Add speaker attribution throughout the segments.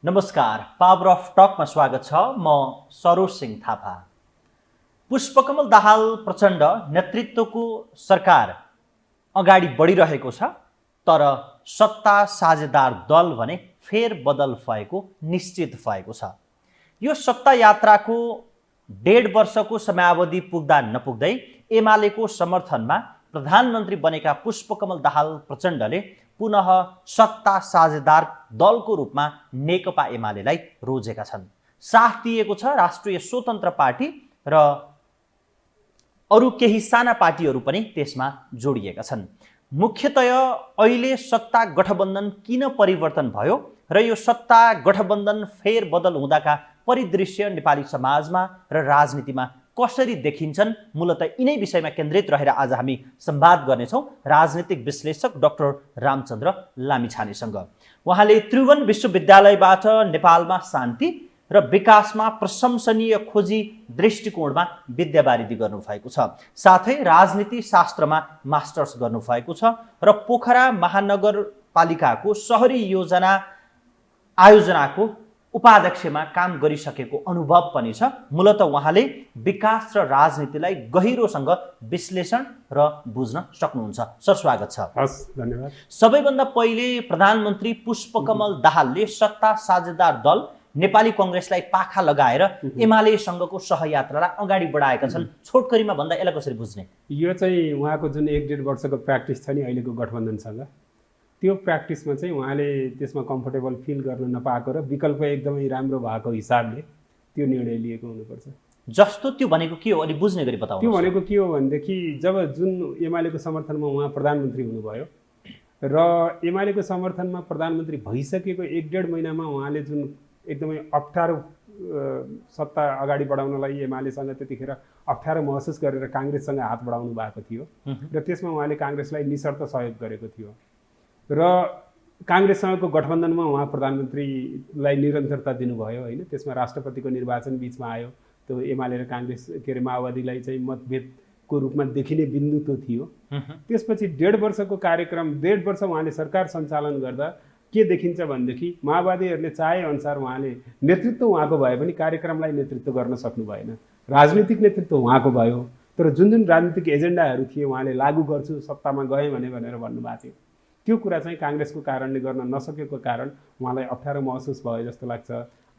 Speaker 1: नमस्कार, power of टकमा स्वागत छ। म सरोज सिंह थापा। पुष्पकमल दाहाल प्रचण्ड नेतृत्वको सरकार अगाडि बढिरहेको छ, तर सत्ता साझेदार दल भने फेरबदल भएको निश्चित भएको छ। यो सत्ता यात्राको 1.5 वर्षको समयावधि पुग्दा नपुग्दै एमालेको समर्थनमा प्रधानमन्त्री बनेका पुष्पकमल दाहाल प्रचण्डले पुनः सत्ता साझेदार दलको रूपमा नेकपा एमालेलाई रोजेका छन्। साथ दिएको छ राष्ट्रिय स्वतन्त्र पार्टी र अरू केही साना पार्टीहरू पनि त्यसमा जोडिएका छन्। मुख्यतया अहिले सत्ता गठबन्धन किन परिवर्तन भयो र यो सत्ता गठबन्धन फेरबदल हुँदाका परिदृश्य नेपाली समाजमा र राजनीतिमा कसरी देखिन्छन्, मूलतः यिनै विषयमा केन्द्रित रहेर आज हामी संवाद गर्नेछौँ राजनीतिक विश्लेषक डाक्टर रामचन्द्र लामिछानेसँग। उहाँले त्रिभुवन विश्वविद्यालयबाट नेपालमा शान्ति र विकासमा प्रशंसनीय खोजी दृष्टिकोणमा विद्यावारिधि गर्नुभएको छ। साथै राजनीति शास्त्रमा मास्टर्स गर्नुभएको छ र पोखरा महानगरपालिकाको शहरी आयोजनाको उपाध्यक्षमा काम गरिसकेको अनुभव पनि छ। मूलतः उहाँले विकास र राजनीतिलाई गहिरोसँग विश्लेषण र बुझ्न सक्नुहुन्छ। सर, स्वागत छ।
Speaker 2: हस्, धन्यवाद।
Speaker 1: सबैभन्दा पहिले प्रधानमन्त्री पुष्पकमल दाहालले सत्ता साझेदार दल नेपाली कांग्रेसलाई पाखा लगाएर एमालेसँगको सहयात्रालाई अगाडि बढाएका छन्। छोटकरीमा भन्दा यसलाई कसरी बुझ्ने?
Speaker 2: यो चाहिँ उहाँको जुन 1.5 वर्षको प्र्याक्टिस छ नि अहिलेको गठबन्धनसँग, त्यो प्र्याक्टिसमा चाहिँ उहाँले त्यसमा कम्फर्टेबल फिल गर्न नपाएको र विकल्प एकदमै राम्रो भएको हिसाबले त्यो निर्णय लिएको हुनुपर्छ।
Speaker 1: जस्तो त्यो भनेको के हो, अलि बुझ्ने गरी बताउनु।
Speaker 2: त्यो भनेको के हो भनेदेखि जब जुन एमालेको समर्थनमा उहाँ प्रधानमन्त्री हुनुभयो र एमालेको समर्थनमा प्रधानमन्त्री भइसकेको 1.5 महिनामा उहाँले जुन एकदमै अप्ठ्यारो सत्ता अगाडि बढाउनलाई एमालेसँग त्यतिखेर अप्ठ्यारो महसुस गरेर काङ्ग्रेससँग हात बढाउनु भएको थियो र त्यसमा उहाँले काङ्ग्रेसलाई निशर्त सहयोग गरेको थियो र काङ्ग्रेससँगको गठबन्धनमा उहाँ प्रधानमन्त्रीलाई निरन्तरता दिनुभयो होइन। त्यसमा राष्ट्रपतिको निर्वाचन बिचमा आयो, त्यो एमाले र काङ्ग्रेस माओवादीलाई चाहिँ मतभेदको रूपमा देखिने बिन्दु त्यो थियो। त्यसपछि 1.5 वर्षको कार्यक्रम, 1.5 वर्ष उहाँले सरकार सञ्चालन गर्दा के देखिन्छ भनेदेखि माओवादीहरूले चाहे अनुसार उहाँले नेतृत्व उहाँको भए पनि कार्यक्रमलाई नेतृत्व गर्न सक्नु भएन। राजनीतिक नेतृत्व उहाँको भयो, तर जुन जुन राजनीतिक एजेन्डाहरू थिए उहाँले लागू गर्छु सत्तामा गएँ भनेर भन्नुभएको थियो। त्यो कुरा चाहिँ काङ्ग्रेसको कारणले गर्न नसकेको कारण उहाँलाई अप्ठ्यारो महसुस भयो जस्तो लाग्छ।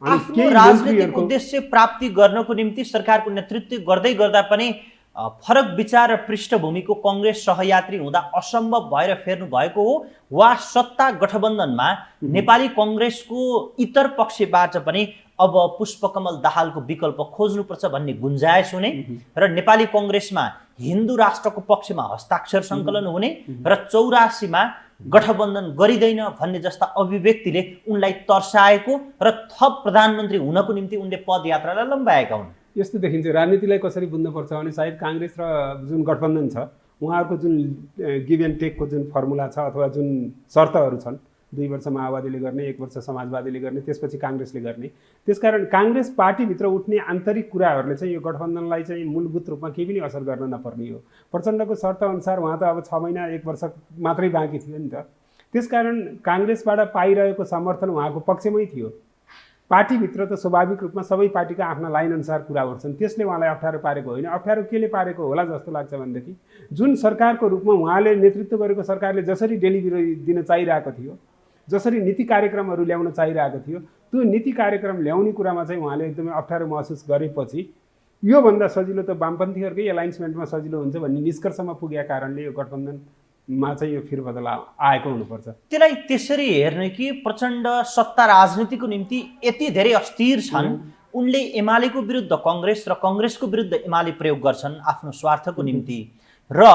Speaker 1: आफ्नो राजनीतिक उद्देश्य प्राप्ति गर्नको निम्ति सरकारको नेतृत्व गर्दै गर्दा पनि फरक विचार र पृष्ठभूमिको कांग्रेस सहयात्री हुँदा असम्भव भएर फेर्नु भएको हो, वा सत्ता गठबन्धनमा नेपाली कांग्रेसको इतर पक्षबाट पनि अब पुष्पकमल दाहालको विकल्प खोज्नुपर्छ भन्ने गुन्जायस हुने र नेपाली कांग्रेसमा हिन्दू राष्ट्रको पक्षमा हस्ताक्षर सङ्कलन हुने र 84 मा गठबन्धन गरिँदैन भन्ने जस्ता अभिव्यक्तिले उनलाई तर्साएको र थप प्रधानमन्त्री हुनको निम्ति उनले पदयात्रालाई लम्बाएका हुन्।
Speaker 2: यस्तो देखिन्छ। राजनीतिलाई कसरी बुझ्नुपर्छ भने सायद काङ्ग्रेस र जुन गठबन्धन छ उहाँहरूको जुन गिभ एन्ड टेकको जुन फर्मुला छ अथवा जुन शर्तहरू छन्, 2 वर्ष माओवादीले गर्ने, 1 वर्ष समाजवादीले गर्ने, त्यसपछि काङ्ग्रेसले गर्ने। त्यसकारण काङ्ग्रेस पार्टीभित्र उठ्ने आन्तरिक कुराहरूले चाहिँ यो गठबन्धनलाई चाहिँ मूलभूत रूपमा केही पनि असर गर्न नपर्ने हो। प्रचण्डको शर्तअनुसार उहाँ त अब 6 महिना 1 वर्ष मात्रै बाँकी थियो नि त। त्यसकारण काङ्ग्रेसबाट पाइरहेको समर्थन उहाँको पक्षमै थियो। पार्टीभित्र त स्वाभाविक रूपमा सबै पार्टीका आफ्ना लाइनअनुसार कुरा गर्छन्, त्यसले उहाँलाई अप्ठ्यारो पारेको होइन। अप्ठ्यारो केले पारेको होला जस्तो लाग्छ भनेदेखि जुन सरकारको रूपमा उहाँले नेतृत्व गरेको सरकारले जसरी डेलिभरी दिन चाहिरहेको थियो, जसरी नीति कार्यक्रमहरू ल्याउन चाहिरहेको थियो, त्यो नीति कार्यक्रम ल्याउने कुरामा चाहिँ उहाँले एकदमै अप्ठ्यारो महसुस गरेपछि योभन्दा सजिलो त वामपन्थीहरूकै एलाइन्समेन्टमा सजिलो हुन्छ भन्ने निष्कर्षमा पुगेका कारणले यो गठबन्धनमा चाहिँ यो फेरबदल आएको हुनुपर्छ।
Speaker 1: त्यसलाई त्यसरी हेर्ने कि प्रचण्ड सत्ता राजनीतिको निम्ति यति धेरै अस्थिर छन्, उनले एमालेको विरुद्ध कांग्रेस र कांग्रेसको विरुद्ध एमाले प्रयोग गर्छन् आफ्नो स्वार्थको निम्ति र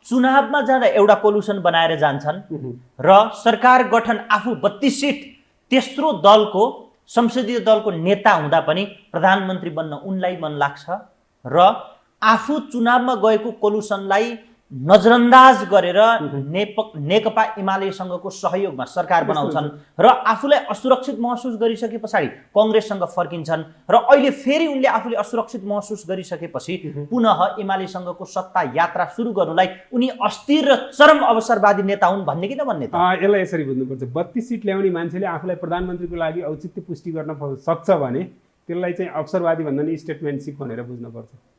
Speaker 1: चुनावमा जाँदा एउटा कोलुसन बनाएर जान्छन् र सरकार गठन आफू 32 सिट तेस्रो दलको संसदीय दलको नेता हुँदा पनि प्रधानमन्त्री बन्न उनलाई मन लाग्छ र आफू चुनावमा गएको कोलुसनलाई नजरअन्दाज गरेर नेकपा एमालेसँगको सहयोगमा सरकार बनाउँछन् र आफूलाई असुरक्षित महसुस गरिसके पछाडि कङ्ग्रेससँग फर्किन्छन् र अहिले फेरि उनले आफूले असुरक्षित महसुस गरिसकेपछि पुनः एमालेसँगको सत्ता यात्रा सुरु गर्नुलाई उनी अस्थिर र चरम अवसरवादी नेता हुन् भन्ने कि नभन्ने त?
Speaker 2: यसलाई यसरी बुझ्नुपर्छ, 32 सिट ल्याउने मान्छेले आफूलाई प्रधानमन्त्रीको लागि औचित्य पुष्टि गर्न सक्छ भने त्यसलाई चाहिँ अवसरवादी भन्दा नि स्टेटमेन्टसिप भनेर बुझ्नुपर्छ।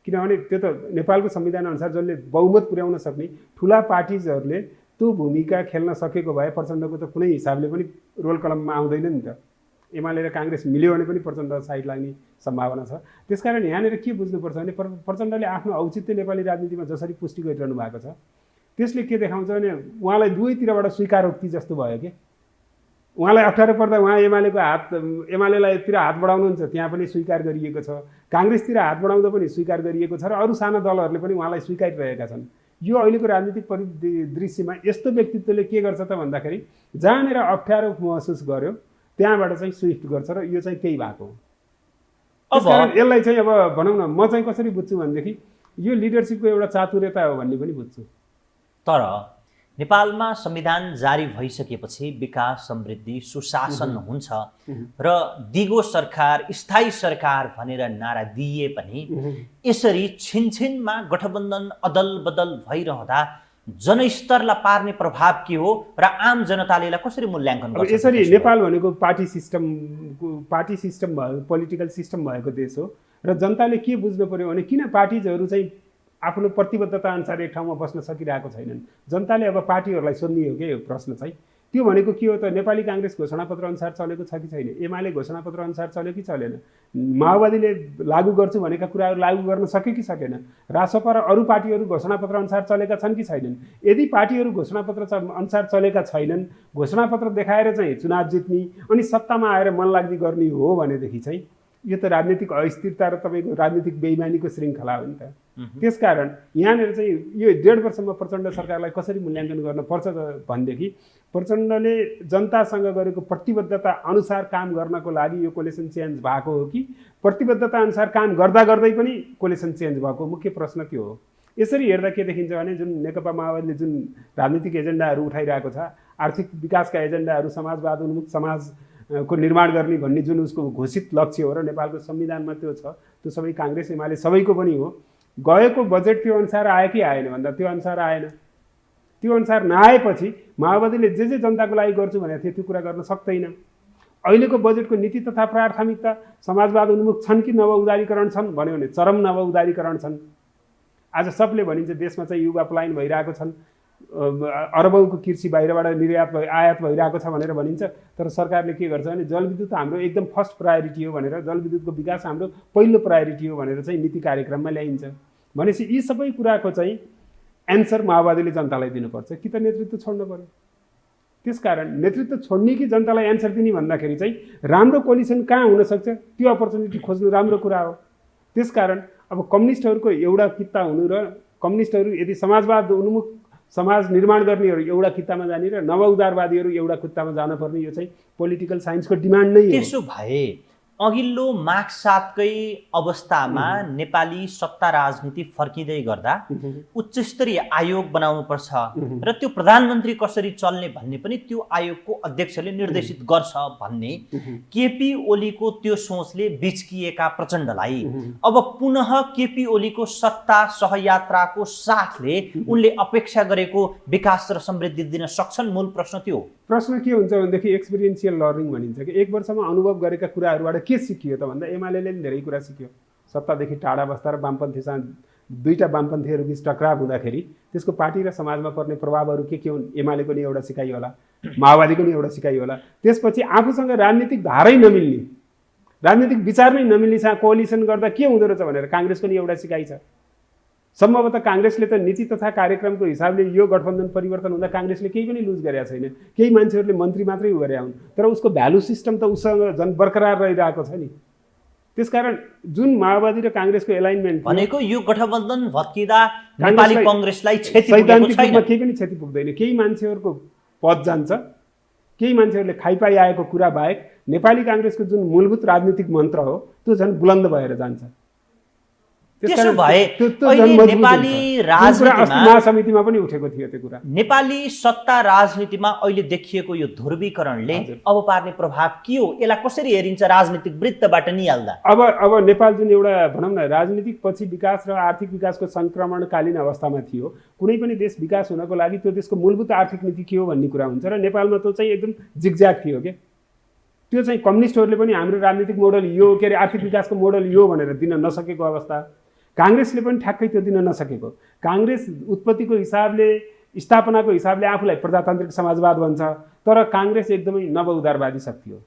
Speaker 2: किनभने त्यो त नेपालको संविधान अनुसार जसले बहुमत पुर्याउन सक्ने ठुला पार्टिजहरूले त्यो भूमिका खेल्न सकेको भए प्रचण्डको त कुनै हिसाबले पनि रोल कलममा आउँदैन नि त। एमाले र काङ्ग्रेस मिल्यो भने पनि प्रचण्ड साइड लाग्ने सम्भावना छ। त्यसकारण यहाँनिर के बुझ्नुपर्छ भने प्रचण्डले आफ्नो औचित्य नेपाली राजनीतिमा जसरी पुष्टि गरिरहनु भएको छ त्यसले के देखाउँछ भने उहाँलाई दुवैतिरबाट स्वीकारोक्ति जस्तो भयो कि उहाँलाई अप्ठ्यारो पर्दा उहाँ एमालेतिर हात बढाउनुहुन्छ, त्यहाँ पनि स्वीकार गरिएको छ, काङ्ग्रेसतिर हात बढाउँदा पनि स्वीकार गरिएको छ र अरू साना दलहरूले पनि उहाँलाई स्वीकारिरहेका छन्। यो अहिलेको राजनीतिक परिदृश्यमा यस्तो व्यक्तित्वले के गर्छ त भन्दाखेरि जहाँनिर अप्ठ्यारो महसुस गर्यो त्यहाँबाट चाहिँ स्विफ्ट गर्छ र यो चाहिँ त्यही भएको हो। यसलाई चाहिँ अब भनौँ न म चाहिँ कसरी बुझ्छु भनेदेखि यो लिडरसिपको एउटा चातुर्यता हो भन्ने पनि बुझ्छु।
Speaker 1: तर नेपालमा संविधान जारी भइसकेपछि विकास, समृद्धि, सुशासन हुन्छ र दिगो सरकार, स्थायी सरकार भनेर नारा दिए पनि यसरी छिनछिनमा गठबन्धन अदल बदल भइरहँदा जनस्तरलाई पार्ने प्रभाव के हो र आम जनताले यसलाई कसरी मूल्याङ्कन गर्छ?
Speaker 2: यसरी नेपाल भनेको पार्टी सिस्टम भएको पोलिटिकल सिस्टम भएको देश हो र जनताले के बुझ्नु पर्यो भने किन पार्टिजहरू चाहिँ आफ्नो प्रतिबद्धता अनुसार एक ठाउँमा बस्न सकिरहेको छैनन्। जनताले अब पार्टीहरूलाई सोध्ने हो कि यो प्रश्न चाहिँ। त्यो भनेको के हो त, नेपाली काङ्ग्रेस घोषणापत्र अनुसार चलेको छ कि छैन, एमाले घोषणापत्र अनुसार चल्यो कि चलेन, माओवादीले लागू गर्छु भनेका कुराहरू लागू गर्न सक्यो कि सकेन, रासपा र अरू पार्टीहरू घोषणापत्र अनुसार चलेका छन् कि छैनन्। यदि पार्टीहरू घोषणापत्र अनुसार चलेका छैनन्, घोषणापत्र देखाएर चाहिँ चुनाव जित्ने अनि सत्तामा आएर मनलाग्ने गर्ने हो भनेदेखि चाहिँ यो त राजनीतिक अस्थिरता र तपाईँको राजनीतिक बेइमानीको श्रृङ्खला हो नि त। त्यसकारण यहाँनिर चाहिँ यो 1.5 वर्षमा प्रचण्ड सरकारलाई कसरी मूल्याङ्कन गर्नुपर्छ भनेदेखि प्रचण्डले जनतासँग गरेको प्रतिबद्धता अनुसार काम गर्नको लागि यो कोलेसन चेन्ज भएको हो कि प्रतिबद्धता अनुसार काम गर्दा गर्दै पनि कोलेसन चेन्ज भएको, मुख्य प्रश्न त्यो हो। यसरी हेर्दा के देखिन्छ भने जुन नेकपा माओवादीले जुन राजनीतिक एजेन्डाहरू उठाइरहेको छ, आर्थिक विकासका एजेन्डाहरू, समाजवाद उन्मुख समाजको निर्माण गर्ने भन्ने जुन उसको घोषित लक्ष्य हो र नेपालको संविधानमा त्यो छ, त्यो सबै काङ्ग्रेस एमाले सबैको पनि हो। गएको बजेट त्यो अनुसार आयो कि आएन भन्दा त्यो अनुसार आएन। त्यो अनुसार नआएपछि माओवादीले जे जनताको लागि गर्छु भनेको थियो त्यो कुरा गर्न सक्दैन। अहिलेको बजेटको नीति तथा प्राथमिकता समाजवाद उन्मुख छन् कि नव उदारीकरण छन् भन्यो भने चरम नव उदारीकरण छन्। आज सबले भनिन्छ देशमा चाहिँ युवा पलायन भइरहेको छन्, अरबौँको कृषि बाहिरबाट आयात भइरहेको छ भनेर भनिन्छ, तर सरकारले के गर्छ भने जलविद्युत हाम्रो एकदम फर्स्ट प्रायोरिटी हो भनेर, जलविद्युतको विकास हाम्रो पहिलो प्रायोरिटी हो भनेर चाहिँ नीति कार्यक्रममा ल्याइन्छ। भनेपछि यी सबै कुराको चाहिँ एन्सर माओवादीले जनतालाई दिनुपर्छ कि त नेतृत्व छोड्नु पर्यो। त्यसकारण नेतृत्व छोड्ने कि जनतालाई एन्सर दिने भन्दाखेरि चाहिँ राम्रो कोलिसन कहाँ हुनसक्छ त्यो अपर्च्युनिटी खोज्नु राम्रो कुरा हो। त्यसकारण अब कम्युनिस्टहरूको एउटा कित्ता हुनु र कम्युनिस्टहरू यदि समाजवाद उन्मुख समाज निर्माण गर्नेहरू एउटा कित्तामा जाने र नव उदारवादीहरू एउटा कित्तामा जानुपर्ने यो चाहिँ पोलिटिकल साइन्सको डिमान्ड नै हो।
Speaker 1: त्यसो भए अघिल्लो माघ 7कै अवस्थामा नेपाली सत्ता राजनीति फर्किँदै गर्दा उच्च स्तरीय आयोग बनाउनुपर्छ र त्यो प्रधानमन्त्री कसरी चल्ने भन्ने पनि त्यो आयोगको अध्यक्षले निर्देशित गर्छ भन्ने केपी ओलीको त्यो सोचले बिचकिएका प्रचण्डलाई अब पुनः केपी ओलीको सत्ता सहयात्राको साथले उनले अपेक्षा गरेको विकास र समृद्धि दिन सक्छन्? मूल प्रश्न त्यो हो।
Speaker 2: प्रश्न के हुन्छ भनेदेखि एक्सपिरियन्सियल लर्निङ भनिन्छ कि 1 वर्षमा अनुभव गरेका कुराहरूबाट के सिकियो त भन्दा एमालेले पनि धेरै कुरा सिक्यो। सत्तादेखि टाढा बस्दा र वामपन्थीसँग दुईटा वामपन्थीहरू बिच टक्राव हुँदाखेरि त्यसको पार्टी र समाजमा पर्ने प्रभावहरू के हुन् एमालेको नि एउटा सिकाइ होला, माओवादीको नि एउटा सिकाइ होला। त्यसपछि आफूसँग राजनीतिक धारै नमिल्ने, राजनीतिक विचार नै नमिल्नेसँग कोअलिसन गर्दा के हुँदो रहेछ भनेर काङ्ग्रेसको नि एउटा सिकाइ छ। सम्भवतः काङ्ग्रेसले त नीति तथा कार्यक्रमको हिसाबले यो गठबन्धन परिवर्तन हुँदा काङ्ग्रेसले केही पनि लुज गरेका छैन। केही मान्छेहरूले मन्त्री मात्रै गरे हुन्, तर उसको भ्यालु सिस्टम त उसँग झन् बरकरार रहिरहेको छ नि। त्यसकारण जुन माओवादी र काङ्ग्रेसको एलाइनमेन्ट
Speaker 1: भनेको यो गठबन्धन भत्किँदा नेपाली काङ्ग्रेसलाई क्षति
Speaker 2: पुगेको छैन, केही पनि क्षति पुग्दैन। केही मान्छेहरूको पद जान्छ, केही मान्छेहरूले खाइपाइ आएको कुरा बाहेक नेपाली काङ्ग्रेसको जुन मूलभूत राजनीतिक मन्त्र हो त्यो झन् बुलन्द भएर जान्छ।
Speaker 1: त्यसो भए
Speaker 2: त्यो
Speaker 1: अहिले
Speaker 2: झन् मजबुत
Speaker 1: नेपाली
Speaker 2: हुन्छ। जुन कुरा
Speaker 1: राजनीतिमा
Speaker 2: अस्ति महासमितिमा पनि उठेको थियो त्यो कुरा।
Speaker 1: नेपाली सत्ता राजनीतिमा अहिले देखिएको यो ध्रुवीकरणले
Speaker 2: हजुर।
Speaker 1: अब पार्ने प्रभाव के हो? यसलाई कसरी हेरिन्छ राजनीतिक वृत्तबाट निहाल्दा?
Speaker 2: अब नेपाल जुन एउटा भनौँ न राजनीतिक पछि विकास र आर्थिक विकासको सङ्क्रमणकालीन अवस्थामा थियो। कुनै पनि देश विकास हुनको लागि त्यो देशको मूलभूत आर्थिक नीति के हो भन्ने कुरा हुन्छ र नेपालमा त्यो चाहिँ एकदम जिगज्याग थियो के। त्यो चाहिँ कम्युनिस्टहरूले पनि हाम्रो राजनीतिक मोडल यो के अरे आर्थिक विकासको मोडल यो भनेर दिन नसकेको अवस्था, काङ्ग्रेसले पनि ठ्याक्कै त्यो दिन नसकेको। काङ्ग्रेस उत्पत्तिको हिसाबले स्थापनाको हिसाबले आफूलाई प्रजातान्त्रिक समाजवाद भन्छ, तर काङ्ग्रेस एकदमै नव उदारवादी शक्ति हो।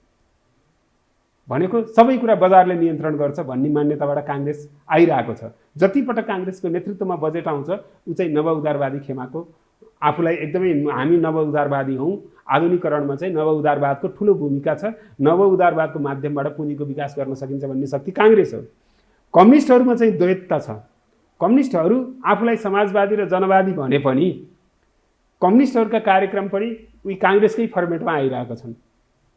Speaker 2: भनेको सबै कुरा बजारले नियन्त्रण गर्छ भन्ने मान्यताबाट काङ्ग्रेस आइरहेको छ। जतिपटक काङ्ग्रेसको नेतृत्वमा बजेट आउँछ ऊ चाहिँ नव उदारवादी खेमाको, आफूलाई एकदमै हामी नव उदारवादी हौँ, आधुनिकीकरणमा चाहिँ नव उदारवादको ठुलो भूमिका छ, नव उदारवादको माध्यमबाट पुँजीको विकास गर्न सकिन्छ भन्ने शक्ति काङ्ग्रेस हो। कम्युनिस्टहरूमा चाहिँ द्वैतता छ। कम्युनिस्टहरू आफूलाई समाजवादी र जनवादी भने पनि कम्युनिस्टहरूका कार्यक्रम पनि उही काङ्ग्रेसकै फर्मेटमा आइरहेका छन्।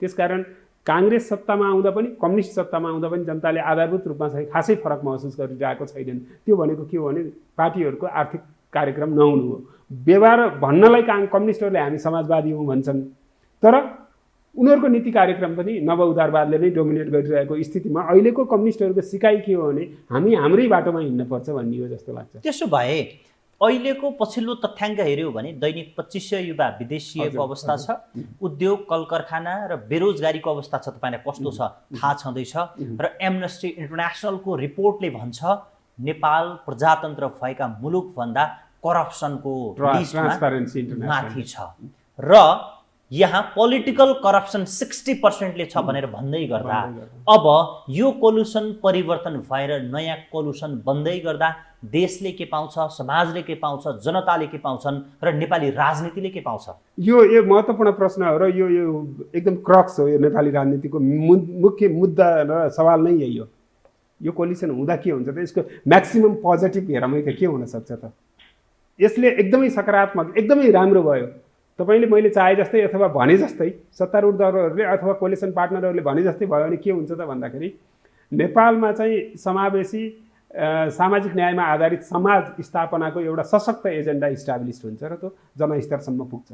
Speaker 2: त्यसकारण काङ्ग्रेस सत्तामा आउँदा पनि कम्युनिस्ट सत्तामा आउँदा पनि जनताले आधारभूत रूपमा चाहिँ खासै फरक महसुस गरिरहेको छैनन्। त्यो भनेको के हो भने पार्टीहरूको आर्थिक कार्यक्रम नहुनु हो। व्यवहार भन्नलाई कम्युनिस्टहरूले हामी समाजवादी हौँ भन्छन्, तर उनीहरूको नीति कार्यक्रम पनि नव उदारवादले नै डोमिनेट गरिरहेको स्थितिमा अहिलेको कम्युनिस्टहरूको सिकाइ के हो भने हामी हाम्रै बाटोमा हिँड्नुपर्छ भन्ने हो जस्तो लाग्छ।
Speaker 1: त्यसो भए अहिलेको पछिल्लो तथ्याङ्क हेऱ्यौँ भने दैनिक 2500 युवा विदेशिएको अवस्था छ। उद्योग कल कारखाना र बेरोजगारीको अवस्था छ तपाईँलाई कस्तो छ थाहा छँदैछ। र एमनेस्टी इन्टरनेसनलको रिपोर्टले भन्छ नेपाल प्रजातन्त्र भएका मुलुकभन्दा करप्सनको लिस्टमा माथि छ र यहाँ पोलिटिकल करप्सन 60%ले छ भनेर भन्दै गर्दा अब यो कोलुसन परिवर्तन भएर नयाँ कोलुसन बन्दै गर्दा देशले के पाउँछ, समाजले के पाउँछ, जनताले के पाउँछन् र नेपाली राजनीतिले के पाउँछ?
Speaker 2: यो महत्त्वपूर्ण प्रश्न हो र यो एकदम क्रक्स हो। यो नेपाली राजनीतिको मुख्य मुद्दा र सवाल नै यही हो। यो कोलिसन हुँदा के हुन्छ त? यसको म्याक्सिमम पोजिटिभ हेरमै त के हुनसक्छ त? यसले एकदमै सकारात्मक एकदमै राम्रो भयो। तपाईँले मैले चाहे जस्तै अथवा भने जस्तै सत्तारूढ दलहरूले अथवा कोलिसन पार्टनरहरूले भने जस्तै भयो भने के हुन्छ त भन्दाखेरि नेपालमा चाहिँ समावेशी सामाजिक न्यायमा आधारित समाज स्थापनाको एउटा सशक्त एजेन्डा इस्टाब्लिस हुन्छ र त्यो जनस्तरसम्म पुग्छ।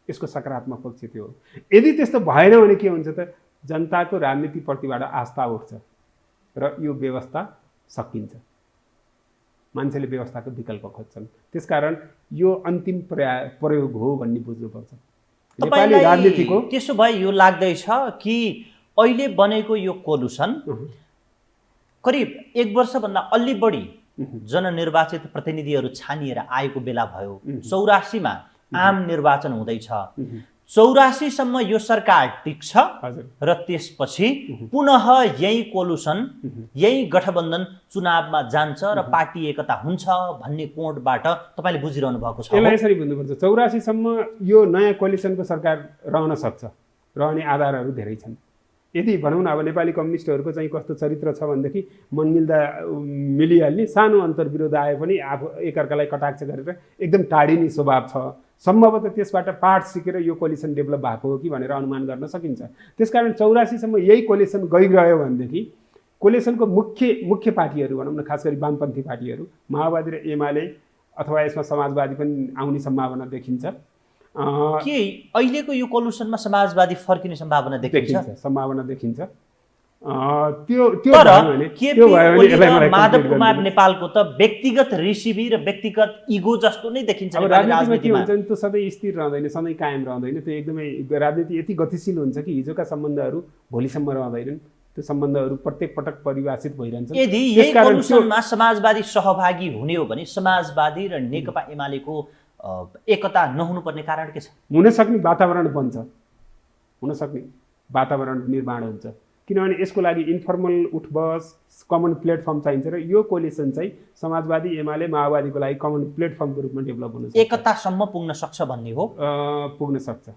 Speaker 2: यसको सकारात्मक पक्ष त्यो हो। यदि त्यस्तो भएन भने के हुन्छ त? जनताको राजनीतिप्रतिबाट आस्था उठ्छ र यो व्यवस्था सकिन्छ। मान्छेले व्यवस्थाको विकल्प खोज्छन्। त्यसकारण यो अन्तिम प्रयोग हो भन्ने बुझ्नुपर्छ नेपाली राजनीतिको।
Speaker 1: त्यसो भए यो लाग्दैछ कि अहिले बनेको यो कोलुसन करिब 1 वर्षभन्दा अलि बढी जननिर्वाचित प्रतिनिधिहरू छानिएर आएको बेला भयो। 84मा आम निर्वाचन हुँदैछ। 84 सम्म यो सरकार टिक्छ र त्यसपछि पुनः यही कोलुसन यही गठबन्धन चुनावमा जान्छ र पार्टी एकता हुन्छ भन्ने कोणबाट तपाईँले बुझिरहनु भएको छ।
Speaker 2: यसलाई यसरी बुझ्नुपर्छ, 84 सम्म यो नयाँ कोलिसनको सरकार रहन सक्छ, रहने आधारहरू धेरै छन्। यदि भनौँ न अब नेपाली कम्युनिस्टहरूको चाहिँ कस्तो चरित्र छ भनेदेखि मनमिल्दा मिलिहाल्ने, सानो अन्तर्विरोध आए पनि आफू एकअर्कालाई कटाक्ष गरेर एकदम टाढिने स्वभाव छ। सम्भवतः त्यसबाट पाठ सिकेर यो कोलिसन डेभलप भएको हो कि भनेर अनुमान गर्न सकिन्छ। त्यसकारण 84 सम्म यही कोलिसन गइरह्यो भनेदेखि कोलिसनको मुख्य पार्टीहरू भनौँ न, खास गरी वामपन्थी पार्टीहरू माओवादी र एमाले अथवा यसमा समाजवादी पनि आउने सम्भावना देखिन्छ।
Speaker 1: के अहिलेको यो कोलुसनमा समाजवादी फर्किने सम्भावना देखिन्छ?
Speaker 2: सम्भावना देखिन्छ।
Speaker 1: माधव कुमार नेपालको त व्यक्तिगत रिसिभी र व्यक्तिगत इगो जस्तो नै देखिन्छ।
Speaker 2: राजनीतिमा के हुन्छ त्यो सधैँ स्थिर रहँदैन, सधैँ कायम रहँदैन। त्यो एकदमै राजनीति यति गतिशील हुन्छ कि हिजोका सम्बन्धहरू भोलिसम्म रहँदैनन्। त्यो सम्बन्धहरू प्रत्येक पटक परिभाषित भइरहन्छन्।
Speaker 1: यदि यही कोलुसनमा समाजवादी सहभागी हुने हो भने समाजवादी र नेकपा एमालेको एकता नहुनुपर्ने कारण के छ?
Speaker 2: हुनसक्ने वातावरण बन्छ, हुनसक्ने वातावरण निर्माण हुन्छ। किनभने यसको लागि इन्फर्मल उठबस कमन प्लेटफर्म चाहिन्छ र यो कोलिसन चाहिँ समाजवादी एमाले माओवादीको लागि कमन प्लेटफर्मको रूपमा डेभलप हुन सक्छ।
Speaker 1: एकतासम्म पुग्न सक्छ भन्ने हो?
Speaker 2: पुग्न सक्छ।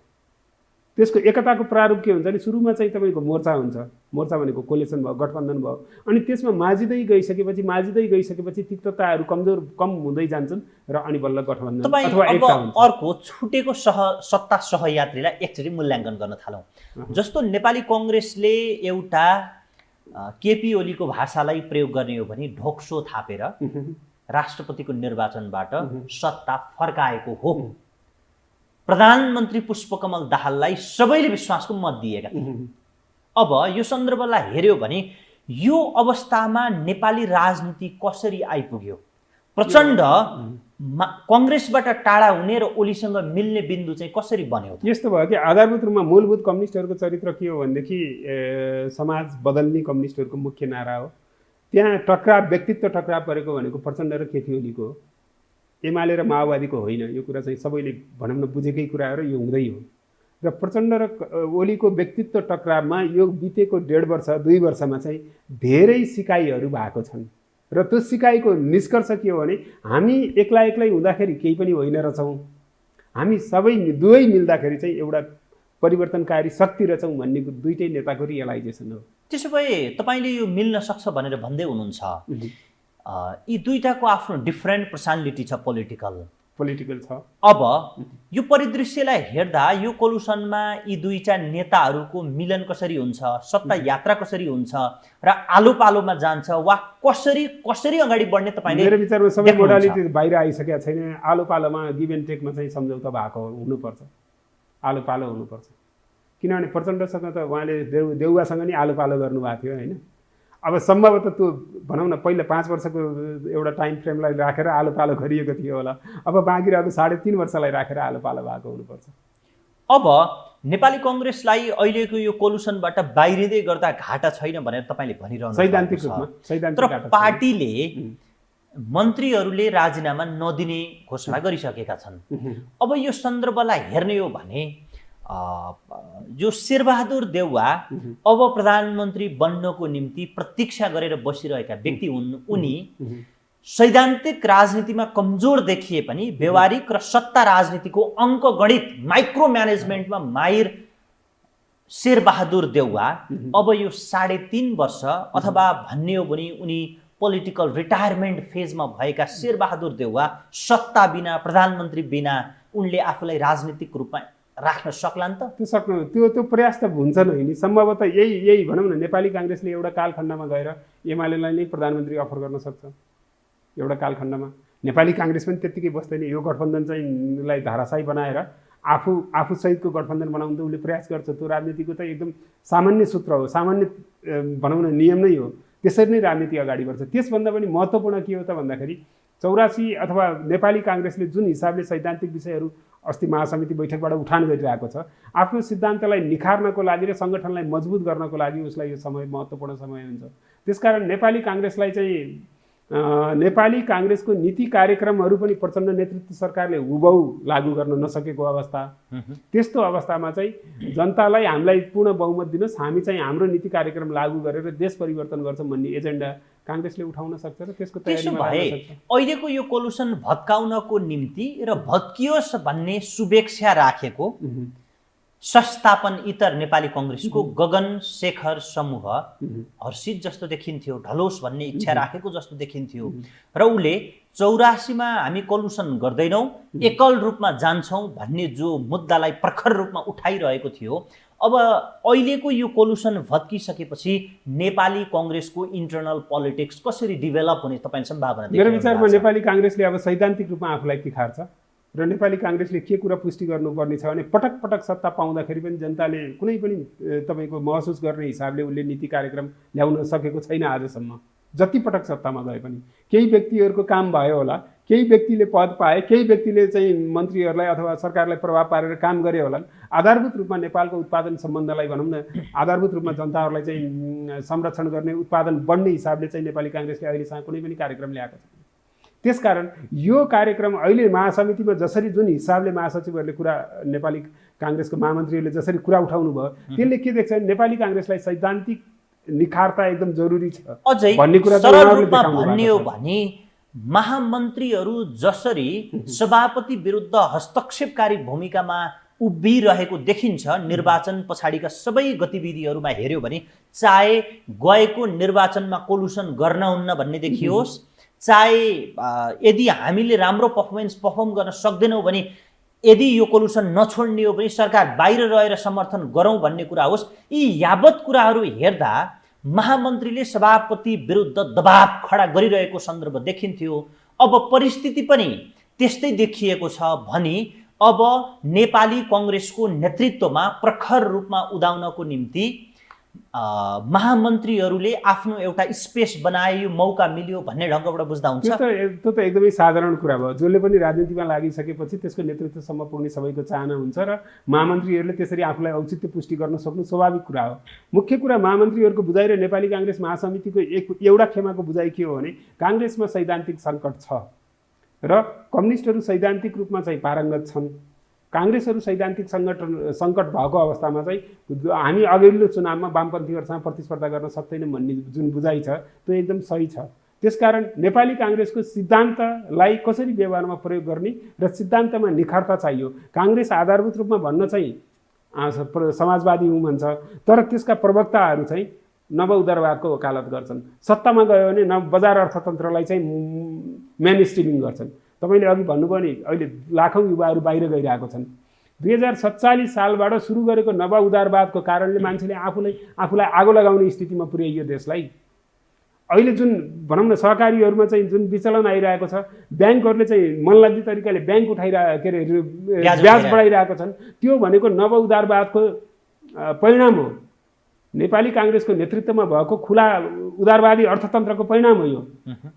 Speaker 2: त्यसको एकताको प्रारूप के हुन्छ भने सुरुमा चाहिँ तपाईँको मोर्चा हुन्छ। मोर्चा भनेको कोलिसन भयो, गठबन्धन भयो। अनि त्यसमा माजिँदै गइसकेपछि तिक्तताहरू कम हुँदै जान्छन् र अनि बल्ल गठबन्धन अथवा एकता हुन्छ।
Speaker 1: अर्को छुटेको सत्ता सहयात्रीलाई एकचोटि मूल्याङ्कन गर्न थालौँ। जस्तो नेपाली कङ्ग्रेसले एउटा केपी ओलीको भाषालाई प्रयोग गर्ने हो भने ढोक्सो थापेर राष्ट्रपतिको निर्वाचनबाट सत्ता फर्काएको हो। प्रधानमन्त्री पुष्पकमल दाहाललाई सबैले विश्वासको मत दिएका थिए। अब यो सन्दर्भलाई हेर्यो भने यो अवस्थामा नेपाली राजनीति कसरी आइपुग्यो? प्रचण्ड कङ्ग्रेसबाट टाढा हुने र ओलीसँग मिल्ने बिन्दु चाहिँ कसरी बन्यो?
Speaker 2: यस्तो भयो कि आधारभूत रूपमा मूलभूत कम्युनिस्टहरूको चरित्र के हो भनेदेखि समाज बदल्ने कम्युनिस्टहरूको मुख्य नारा हो। त्यहाँ टक्राव, व्यक्तित्व टक्राव परेको भनेको प्रचण्ड र केपी ओलीको हो, एमाले र माओवादीको होइन। यो कुरा चाहिँ सबैले भनौँ न बुझेकै कुरा हो र यो हुँदै हो। र प्रचण्ड र ओलीको व्यक्तित्व टक्रावमा यो बितेको 1.5 वर्ष 2 वर्षमा चाहिँ धेरै सिकाइहरू भएको छन् र त्यो सिकाइको निष्कर्ष के हो भने हामी एक्लै हुँदाखेरि केही पनि होइन रहेछौँ, हामी सबै दुवै मिल्दाखेरि चाहिँ एउटा परिवर्तनकारी शक्ति रहेछौँ भन्ने दुईटै नेताको रियलाइजेसन हो।
Speaker 1: त्यसो भए तपाईँले यो मिल्न सक्छ भनेर भन्दै हुनुहुन्छ। यी दुईटाको आफ्नो डिफरेन्ट पर्सनालिटी छ, पोलिटिकल छ। अब यो परिदृश्यलाई हेर्दा यो कोलुसनमा यी दुईटा नेताहरूको मिलन कसरी हुन्छ, सत्ता यात्रा कसरी हुन्छ र आलो पालोमा जान्छ वा कसरी अगाडि बढ्ने तपाईँले?
Speaker 2: मेरो विचारमा सबै मोडालिटी बाहिर आइसकेका छैन। आलो पालोमा गिभ एन्ड टेकमा चाहिँ सम्झौता भएको हुनुपर्छ, आलो पालो हुनुपर्छ। किनभने प्रचण्डसँग त उहाँले देउवासँग नि आलो पालो गर्नुभएको थियो होइन। अब सम्भवतः त्यो भनौँ न पहिला 5 वर्षको एउटा टाइम फ्रेमलाई राखेर आलो पालो गरिएको थियो होला। अब बाँकी रहेको 3.5 वर्षलाई राखेर आलो पालो भएको हुनुपर्छ।
Speaker 1: अब नेपाली कङ्ग्रेसलाई अहिलेको यो कोलुसनबाट बाहिरिँदै गर्दा घाटा छैन भनेर तपाईँले भनिरहनु
Speaker 2: सैद्धान्तिक रूपमा
Speaker 1: तर पार्टीले मन्त्रीहरूले राजीनामा नदिने घोषणा गरिसकेका छन्। अब यो सन्दर्भलाई हेर्ने हो भने जो शेरबहादुर देउवा अब प्रधानमन्त्री बन्नको निम्ति प्रतीक्षा गरेर बसिरहेका व्यक्ति हुन्। उनी सैद्धान्तिक राजनीतिमा कमजोर देखिए पनि व्यवहारिक र सत्ता राजनीतिको अङ्कगणित माइक्रो म्यानेजमेन्टमा माहिर शेरबहादुर देउवा अब यो 3.5 वर्ष अथवा भन्ने हो भने उनी पोलिटिकल रिटायरमेन्ट फेजमा भएका शेरबहादुर देउवा सत्ता बिना, प्रधानमन्त्री बिना उनले आफूलाई राजनीतिक रूपमा राख्न सक्लान् त?
Speaker 2: त्यो प्रयास त हुन्छ नै नि। सम्भवतः यही भनौँ न, नेपाली काङ्ग्रेसले एउटा कालखण्डमा गएर एमालेलाई नै प्रधानमन्त्री अफर गर्न सक्छ एउटा कालखण्डमा। नेपाली काङ्ग्रेस पनि त्यत्तिकै बस्दैन। यो गठबन्धन चाहिँ लाई धाराशाही बनाएर आफू सहितको गठबन्धन बनाउन त उसले प्रयास गर्छ। त्यो राजनीतिको त एकदम सामान्य सूत्र हो, सामान्य भनौँ न नियम नै हो। त्यसरी नै राजनीति अगाडि बढ्छ। त्यसभन्दा पनि महत्त्वपूर्ण के हो त भन्दाखेरि 84 अथवा नेपाली काङ्ग्रेसले जुन हिसाबले सैद्धान्तिक विषयहरू अस्ति महासमिति बैठकबाट उठान गरिरहेको छ, आफ्नो सिद्धान्तलाई निखार्नको लागि र सङ्गठनलाई मजबुत गर्नको लागि उसलाई यो समय महत्त्वपूर्ण समय हुन्छ। त्यसकारण नेपाली काङ्ग्रेसलाई चाहिँ नेपाली काङ्ग्रेसको नीति कार्यक्रमहरू पनि प्रचण्ड नेतृत्व सरकारले हुबहु लागू गर्न नसकेको अवस्था, त्यस्तो अवस्थामा चाहिँ जनतालाई हामीलाई पूर्ण बहुमत दिनुहोस्, हामी चाहिँ हाम्रो नीति कार्यक्रम लागू गरेर देश परिवर्तन गर्छौँ भन्ने एजेन्डा काङ्ग्रेसले उठाउन सक्छ र त्यसको तयारीमा लाग्न सक्छ।
Speaker 1: अहिलेको यो कोलुसन भत्काउनको निम्ति र भत्कियोस् भन्ने शुभेच्छा राखेको संस्थापन इतर नेपाली कङ्ग्रेसको गगन शेखर समूह हर्षित जस्तो देखिन्थ्यो, ढलोस् भन्ने इच्छा राखेको जस्तो देखिन्थ्यो र उसले 84मा हामी कोलुसन गर्दैनौँ, एकल रूपमा जान्छौँ भन्ने जो मुद्दालाई प्रखर रूपमा उठाइरहेको थियो, अब अहिलेको यो कोलुसन भत्किसकेपछि नेपाली कङ्ग्रेसको इन्टरनल पोलिटिक्स कसरी डेभलप हुने तपाईँ सम्भावना देख्नुहुन्छ?
Speaker 2: मेरो विचारमा नेपाली काङ्ग्रेसले अब सैद्धान्तिक रूपमा आफूलाई तिखार्छ र नेपाली काङ्ग्रेसले के कुरा पुष्टि गर्नुपर्ने छ भने पटक पटक सत्ता पाउँदाखेरि पनि जनताले कुनै पनि तपाईँको महसुस गर्ने हिसाबले उसले नीति कार्यक्रम ल्याउन सकेको छैन आजसम्म। जति पटक सत्तामा गए पनि केही व्यक्तिहरूको काम भयो होला, केही व्यक्तिले पद पाए, केही व्यक्तिले चाहिँ मन्त्रीहरूलाई अथवा सरकारलाई प्रभाव पारेर काम गरे होलान्। आधारभूत रूपमा नेपालको उत्पादन सम्बन्धलाई भनौँ न, आधारभूत रूपमा जनताहरूलाई चाहिँ संरक्षण गर्ने, उत्पादन बढ्ने हिसाबले चाहिँ नेपाली काङ्ग्रेसले अहिलेसम्म कुनै पनि कार्यक्रम ल्याएको छैन। त्यसकारण यो कार्यक्रम अहिले महासमितिमा जसरी जुन हिसाबले महासचिवहरूले कुरा, नेपाली काङ्ग्रेसको महामन्त्रीहरूले जसरी कुरा उठाउनु भयो, त्यसले के देख्छ भने नेपाली काङ्ग्रेसलाई सैद्धान्तिक निखारता एकदम जरुरी छ भन्ने कुरा
Speaker 1: भन्ने हो भने महामन्त्रीहरू जसरी सभापति विरुद्ध हस्तक्षेपकारी भूमिकामा उभिरहेको देखिन्छ निर्वाचन पछाडिका सबै गतिविधिहरूमा हेर्यो भने, चाहे गएको निर्वाचनमा कोलुसन गर्न हुन्न भन्ने देखियोस्, चाहे यदि हामीले राम्रो पर्फर्म गर्न सक्दैनौँ भने यदि यो कोलुसन नछोड्ने हो भने सरकार बाहिर रहेर समर्थन गरौँ भन्ने कुरा होस्, यी यावत कुराहरू हेर्दा महामन्त्रीले सभापति विरुद्ध दबाब खडा गरिरहेको सन्दर्भ देखिन्थ्यो। अब परिस्थिति पनि त्यस्तै देखिएको छ भनी अब नेपाली कङ्ग्रेसको नेतृत्वमा प्रखर रूपमा उदाउनको निम्ति महामन्त्रीहरूले आफ्नो एउटा स्पेस बनायो, मौका मिल्यो भन्ने ढङ्गबाट बुझ्दा हुन्छ।
Speaker 2: त्यो त एकदमै साधारण कुरा भयो। जसले पनि राजनीतिमा लागिसकेपछि त्यसको नेतृत्वसम्म पुग्ने सबैको चाहना हुन्छ र महामन्त्रीहरूले त्यसरी आफूलाई औचित्य पुष्टि गर्न सक्नु स्वाभाविक कुरा हो। मुख्य कुरा महामन्त्रीहरूको बुझाइ र नेपाली काङ्ग्रेस महासमितिको एउटा खेमाको बुझाइ के हो भने काङ्ग्रेसमा सैद्धान्तिक सङ्कट छ र कम्युनिस्टहरू सैद्धान्तिक रूपमा चाहिँ पारङ्गत छन्। काङ्ग्रेसहरू सैद्धान्तिक सङ्कट भएको अवस्थामा चाहिँ हामी अघिल्लो चुनावमा वामपन्थीहरूसँग प्रतिस्पर्धा गर्न सक्दैनौँ भन्ने जुन बुझाइ छ त्यो एकदम सही छ। त्यसकारण नेपाली काङ्ग्रेसको सिद्धान्तलाई कसरी व्यवहारमा प्रयोग गर्ने र सिद्धान्तमा निखारता चाहियो। काङ्ग्रेस आधारभूत रूपमा भन्न चाहिँ समाजवादी हुँ भन्छ, तर त्यसका प्रवक्ताहरू चाहिँ नव उदारवादको वकालत गर्छन्। सत्तामा गयो भने बजार अर्थतन्त्रलाई चाहिँ मेन स्ट्रिमिङ गर्छन्। तपाईँले अघि भन्नुभयो नि अहिले लाखौँ युवाहरू बाहिर गइरहेको छन्। 2047 सालबाट सुरु गरेको नव उदारवादको कारणले मान्छेले आफूलाई आगो लगाउने स्थितिमा पुर्याइयो देशलाई। अहिले जुन भनौँ न सहकारीहरूमा चाहिँ जुन विचलन आइरहेको छ, ब्याङ्कहरूले चाहिँ मनलाग्दो तरिकाले ब्याङ्क उठाइरहेको के अरे ब्याज बढाइरहेको छन्, त्यो भनेको नव उदारवादको परिणाम हो। नेपाली काङ्ग्रेसको नेतृत्वमा भएको खुला उदारवादी अर्थतन्त्रको परिणाम हो यो।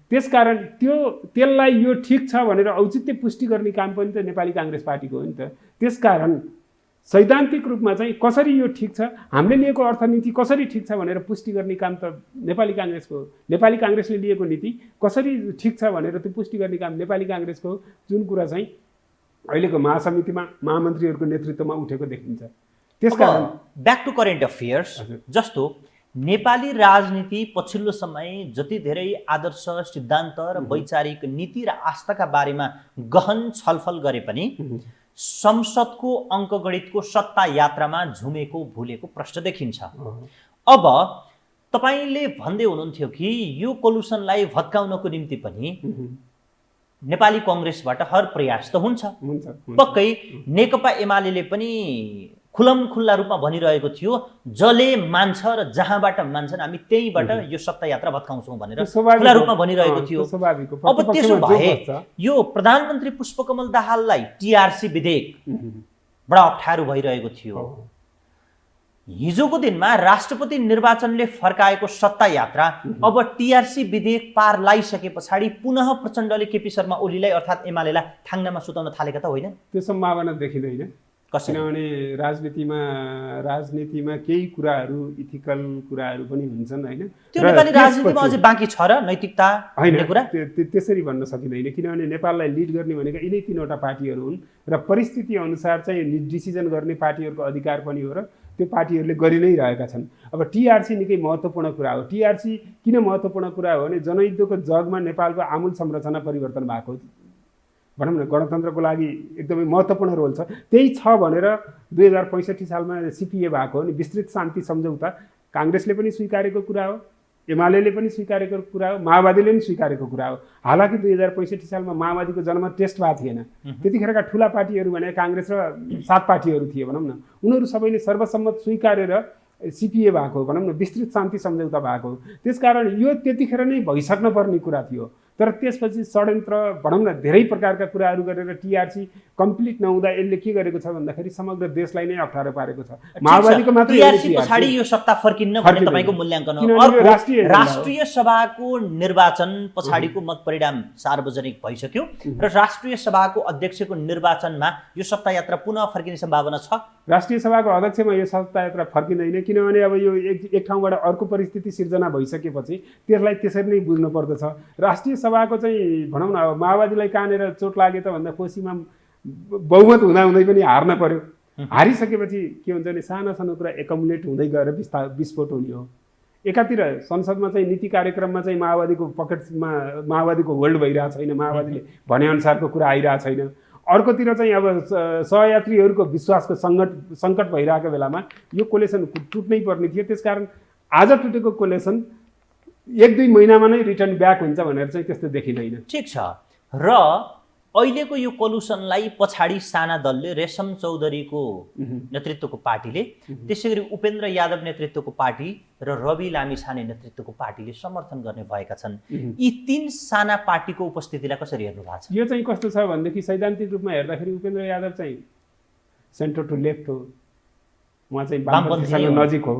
Speaker 2: त्यसकारण त्यसलाई यो ठिक छ भनेर औचित्य पुष्टि गर्ने काम पनि त नेपाली काङ्ग्रेस पार्टीको हो नि त। त्यसकारण सैद्धान्तिक रूपमा चाहिँ कसरी यो ठिक छ, हामीले लिएको अर्थनीति कसरी ठिक छ भनेर पुष्टि गर्ने काम त नेपाली काङ्ग्रेसको हो। नेपाली काङ्ग्रेसले लिएको नीति कसरी ठिक छ भनेर त्यो पुष्टि गर्ने काम नेपाली काङ्ग्रेसको हो। जुन कुरा चाहिँ अहिलेको महासमितिमा महामन्त्रीहरूको नेतृत्वमा उठेको देखिन्छ। त्यसकारण
Speaker 1: ब्याक टु करेन्ट अफेयर्स, जस्तो नेपाली राजनीति पछिल्लो समय जति धेरै आदर्श सिद्धान्त र वैचारिक नीति र आस्थाका बारेमा गहन छलफल गरे पनि संसदको अङ्कगणितको सत्ता यात्रामा झुमेको भुलेको प्रश्न देखिन्छ। अब तपाईँले भन्दै हुनुहुन्थ्यो कि यो कोलुसनलाई भत्काउनको निम्ति पनि नेपाली कङ्ग्रेसबाट हर प्रयास त हुन्छ। पक्कै नेकपा एमाले पनि खुल्ला रूपमा भनिरहेको थियो जसले मान्छ र जहाँबाट मान्छन् हामी त्यहीबाट यो सत्ता यात्रा भत्काउँछौँ भनेर खुल्ला रूपमा भनिरहेको थियो। अब त्यसो भए यो प्रधानमन्त्री पुष्पकमल दाहाललाई टिआरसी विधेयक बडा अप्ठ्यारो भइरहेको थियो। हिजोको दिनमा राष्ट्रपति निर्वाचनले फर्काएको सत्ता यात्रा अब टिआरसी विधेयक पार लाइसके पछाडि पुनः प्रचण्डले केपी शर्मा ओलीलाई अर्थात् एमालेलाई थाङ्नामा सुताउन थालेका त होइन?
Speaker 2: त्यो सम्भावना देखिँदैन। किनभने राजनीतिमा केही कुराहरू इथिकल कुराहरू पनि हुन्छन् होइन।
Speaker 1: त्यो नेपाली राजनीतिमा अझै बाँकी छ र नैतिकता भन्ने कुरा
Speaker 2: त्यसरी भन्न सकिँदैन। किनभने नेपाललाई लिड गर्ने भनेको यिनै तीनवटा पार्टीहरू हुन् र परिस्थिति अनुसार चाहिँ डिसिजन गर्ने पार्टीहरूको अधिकार पनि हो र त्यो पार्टीहरूले गरि नै रहेका छन्। अब टिआरसी निकै महत्त्वपूर्ण कुरा हो। टिआरसी किन महत्त्वपूर्ण कुरा हो भने जनयुद्धको जगमा नेपालको आमूल संरचना परिवर्तन भएको भनौँ न गणतन्त्रको लागि एकदमै महत्त्वपूर्ण रोल छ। त्यही छ भनेर 2065 सालमा सिपिए भएको हो नि विस्तृत शान्ति सम्झौता काङ्ग्रेसले पनि स्वीकारेको कुरा हो, एमाले पनि स्वीकारेको कुरा हो, माओवादीले पनि स्वीकारेको कुरा हो। हालाकि 2065 सालमा माओवादीको जन्म टेस्ट भएको थिएन। त्यतिखेरका ठुला पार्टीहरू भने काङ्ग्रेस र 7 पार्टीहरू थिए भनौँ न, उनीहरू सबैले सर्वसम्मत स्वीकारेर सिपिए भएको भनौँ न विस्तृत शान्ति सम्झौता भएको। त्यसकारण यो त्यतिखेर नै भइसक्न पर्ने कुरा थियो। तर त्यसपछि षड्यन्त्र भनौँ न धेरै प्रकारका कुराहरू गरेर टिआरसी कम्प्लिट नहुँदा यसले के गरेको छ भन्दाखेरि समग्र देशलाई नै अप्ठ्यारो पारेको छ। माओवादीको मात्र
Speaker 1: टिआरसी पछाडि यो सत्ता फर्किन्न भन्ने तपाईको मूल्याङ्कन हो। राष्ट्रिय सभाको निर्वाचन पछाडिको मत परिणाम सार्वजनिक भइसक्यो र राष्ट्रिय सभाको अध्यक्षको निर्वाचनमा यो सत्ता यात्रा पुनः फर्किने सम्भावना छ।
Speaker 2: राष्ट्रिय सभाको अध्यक्षमा यो सत्ता यात्रा फर्किँदैन किनभने अब यो एक ठाउँबाट अर्को परिस्थिति सिर्जना भइसकेपछि त्यसलाई त्यसरी नै बुझ्नु पर्दछ। राष्ट्रिय सभाको चाहिँ भनौँ न अब माओवादीलाई कहाँनिर चोट लाग्यो त भन्दा कोसीमा बहुमत हुँदाहुँदै पनि हार्न पर्यो। हारिसकेपछि के हुन्छ भने साना सानो कुरा एकुमुलेट हुँदै गएर विस्फोट हुने हो। एकातिर संसदमा चाहिँ नीति कार्यक्रममा चाहिँ माओवादीको पकेटमा माओवादीको होल्ड भइरहेको छैन, माओवादीले भनेअनुसारको कुरा आइरहेको छैन। अर्कोतिर चाहिँ अब सहयात्रीहरूको विश्वासको सङ्कट भइरहेको बेलामा यो कोलेसन टुट्नै पर्ने थियो। त्यसकारण आज टुटेको कोलेसन 1-2 महिनामा नै रिटर्न ब्याक हुन्छ भनेर चाहिँ त्यस्तो देखिँदैन।
Speaker 1: ठिक छ। र अहिलेको यो कोलुसनलाई पछाडि साना दलले रेशम चौधरीको नेतृत्वको पार्टीले, त्यसै गरी उपेन्द्र यादव नेतृत्वको पार्टी र रवि लामिछाने नेतृत्वको पार्टीले समर्थन गर्ने भएका छन्। यी तीन साना पार्टीको उपस्थितिलाई कसरी हेर्नु भएको छ?
Speaker 2: यो चाहिँ कस्तो छ भनेदेखि सैद्धान्तिक रूपमा हेर्दाखेरि उपेन्द्र यादव चाहिँ सेन्टर टु लेफ्ट हो, उहाँ चाहिँ वामपन्थीसँग नजिक हो।